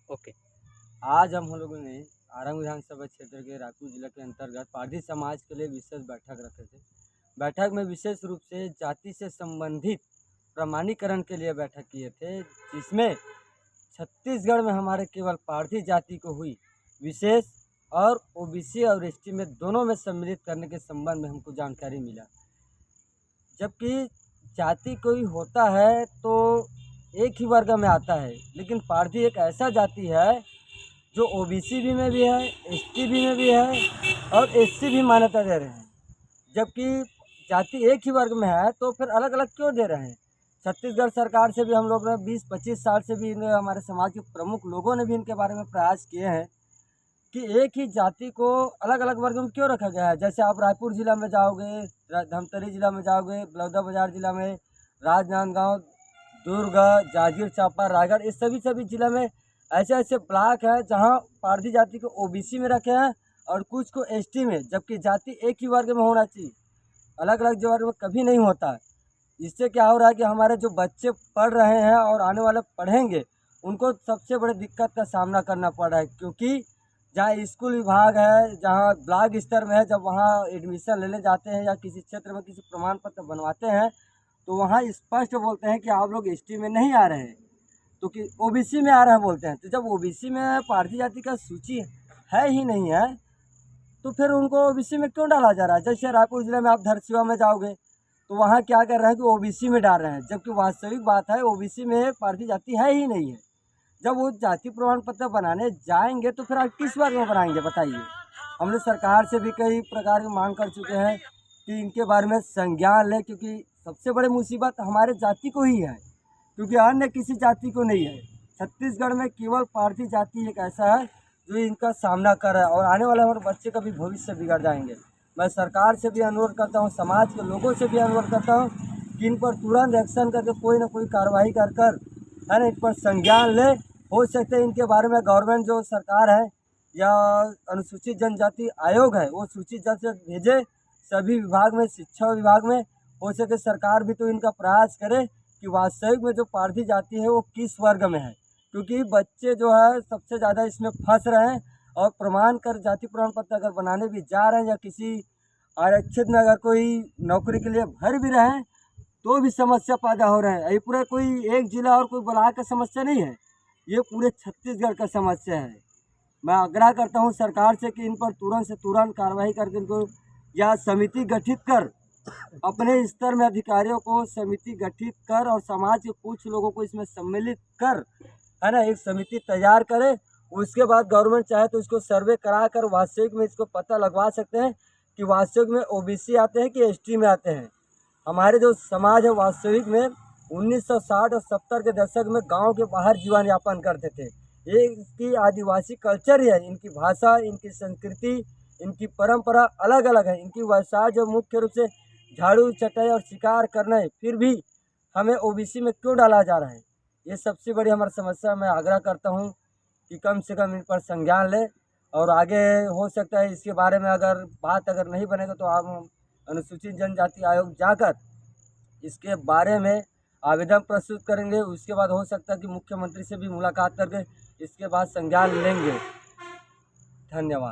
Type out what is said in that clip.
Okay. आज हम लोगों ने आरंग विधानसभा क्षेत्र के रायपुर जिला के अंतर्गत पारधी समाज के लिए विशेष बैठक रखे थे। बैठक में विशेष रूप से जाति से संबंधित प्रमाणीकरण के लिए बैठक किए थे, जिसमें छत्तीसगढ़ में हमारे केवल पारधी जाति को हुई विशेष और ओबीसी और एसटी में दोनों में सम्मिलित करने के संबंध में हमको जानकारी मिला। जबकि जाति कोई होता है तो एक ही वर्ग में आता है, लेकिन पारधी एक ऐसा जाति है जो ओबीसी में भी है, एसटी में भी है और एससी भी मान्यता दे रहे हैं। जबकि जाति एक ही वर्ग में है तो फिर अलग अलग क्यों दे रहे हैं। छत्तीसगढ़ सरकार से भी हम लोग ने 20-25 साल से भी हमारे समाज के प्रमुख लोगों ने भी इनके बारे में प्रयास किए हैं कि एक ही जाति को अलग अलग वर्ग में क्यों रखा गया है। जैसे आप रायपुर जिला में जाओगे, धमतरी जिला में जाओगे, बलौदाबाजार जिला में, राजनांदगांव, दुर्ग, जांजगीर चांपा, रायगढ़, इस सभी जिला में ऐसे ऐसे ब्लॉक है जहां पारधी जाति को ओबीसी में रखे हैं और कुछ को एसटी में, जबकि जाति एक ही वर्ग में होना चाहिए, अलग अलग वर्ग में कभी नहीं होता है। इससे क्या हो रहा है कि हमारे जो बच्चे पढ़ रहे हैं और आने वाले पढ़ेंगे, उनको सबसे बड़ी दिक्कत का सामना करना पड़ रहा है, क्योंकि जहाँ स्कूल विभाग है, जहाँ ब्लॉक स्तर में है, जब वहाँ एडमिशन लेने जाते हैं या किसी क्षेत्र में किसी प्रमाण पत्र बनवाते हैं तो वहाँ स्पष्ट बोलते हैं कि आप लोग एसटी में नहीं आ रहे हैं, तो कि ओबीसी में आ रहे हैं बोलते हैं। तो जब ओबीसी में पारधी जाति का सूची है ही नहीं है तो फिर उनको ओबीसी में क्यों डाला जा रहा है। जैसे रायपुर जिले में आप धरसीवा में जाओगे तो वहाँ क्या कर रहे हैं कि ओबीसी में डाल रहे हैं, जबकि वास्तविक बात है ओबीसी में पारधी जाति है ही नहीं है। जब वो जाति प्रमाण पत्र बनाने जाएंगे तो फिर आप किस वर्ग में बनाएंगे बताइए। हम लोग सरकार से भी कई प्रकार की मांग कर चुके हैं कि इनके बारे में संज्ञान लें, क्योंकि सबसे बड़ी मुसीबत हमारे जाति को ही है, क्योंकि अन्य किसी जाति को नहीं है। छत्तीसगढ़ में केवल पारधी जाति एक ऐसा है जो इनका सामना कर रहा है और आने वाले हमारे बच्चे का भी भविष्य बिगड़ जाएंगे। मैं सरकार से भी अनुरोध करता हूँ, समाज के लोगों से भी अनुरोध करता हूँ कि इन पर तुरंत एक्शन करके कोई ना कोई कार्रवाई कर है ना, इन पर संज्ञान ले। हो सकते हैं इनके बारे में गवर्नमेंट जो सरकार है या अनुसूचित जनजाति आयोग है वो सूचित जल्द से भेजे सभी विभाग में, शिक्षा विभाग में। हो सके सरकार भी तो इनका प्रयास करे कि वास्तविक में जो पारधी जाति है वो किस वर्ग में है, क्योंकि बच्चे जो है सबसे ज़्यादा इसमें फंस रहे हैं। और प्रमाण कर जाति प्रमाण पत्र अगर बनाने भी जा रहे हैं या किसी आरक्षित में अगर कोई नौकरी के लिए भर भी रहे हैं तो भी समस्या पैदा हो रहे हैं। ये पूरा कोई एक जिला और कोई ब्लॉक का समस्या नहीं है, ये पूरे छत्तीसगढ़ का समस्या है। मैं आग्रह करता हूँ सरकार से कि इन पर तुरंत से तुरंत कार्रवाई करके इनको या समिति गठित कर, अपने स्तर में अधिकारियों को समिति गठित कर और समाज के कुछ लोगों को इसमें सम्मिलित कर, है ना, एक समिति तैयार करे। उसके बाद गवर्नमेंट चाहे तो इसको सर्वे करा कर वास्तविक में इसको पता लगवा सकते हैं कि वास्तविक में ओबीसी आते हैं कि एसटी में आते हैं। हमारे जो समाज है वास्तविक में 1960 और 70 के दशक में गांव के बाहर जीवन यापन करते थे। ये इसकी आदिवासी कल्चर ही है, इनकी भाषा, इनकी संस्कृति, इनकी परंपरा अलग अलग है। इनकी व्यवसाय जो मुख्य रूप से झाड़ू चटाई और शिकार करना है, फिर भी हमें ओबीसी में क्यों डाला जा रहा है, ये सबसे बड़ी हमारी समस्या। मैं आग्रह करता हूँ कि कम से कम इन पर संज्ञान ले और आगे हो सकता है इसके बारे में अगर बात अगर नहीं बनेगा तो हम अनुसूचित जनजाति आयोग जाकर इसके बारे में आवेदन प्रस्तुत करेंगे। उसके बाद हो सकता है कि मुख्यमंत्री से भी मुलाकात करके इसके बाद संज्ञान लेंगे। धन्यवाद।